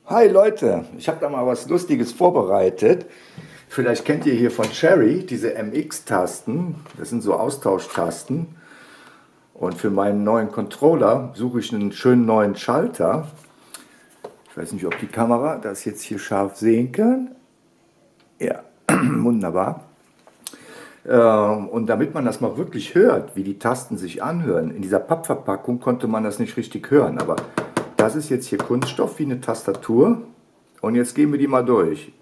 Hi Leute, ich habe da mal was Lustiges vorbereitet. Vielleicht kennt ihr hier von Cherry diese MX-Tasten. Das sind so Austauschtasten. Und für meinen neuen Controller suche ich einen schönen neuen Schalter. Ich weiß nicht, ob die Kamera das jetzt hier scharf sehen kann. Ja, wunderbar. Und damit man das mal wirklich hört, wie die Tasten sich anhören, in dieser Pappverpackung konnte man das nicht richtig hören. Aber das ist jetzt hier Kunststoff wie eine Tastatur. Und jetzt gehen wir die mal durch.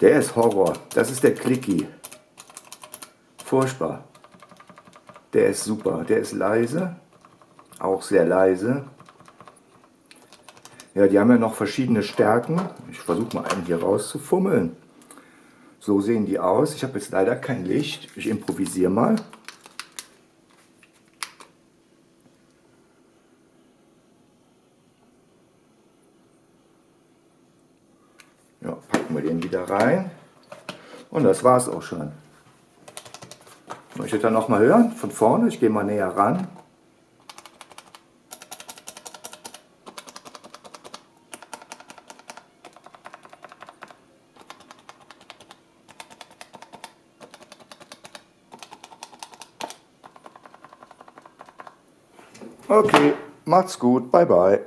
Der ist Horror. Das ist der Clicky. Furchtbar. Der ist super. Der ist leise. Auch sehr leise. Ja, die haben ja noch verschiedene Stärken. Ich versuche mal einen hier rauszufummeln. So sehen die aus. Ich habe jetzt leider kein Licht. Ich improvisiere mal. Ja, packen wir den wieder rein. Und das war es auch schon. Möchtet ihr noch mal hören? Von vorne. Ich gehe mal näher ran. Okay, macht's gut. Bye bye.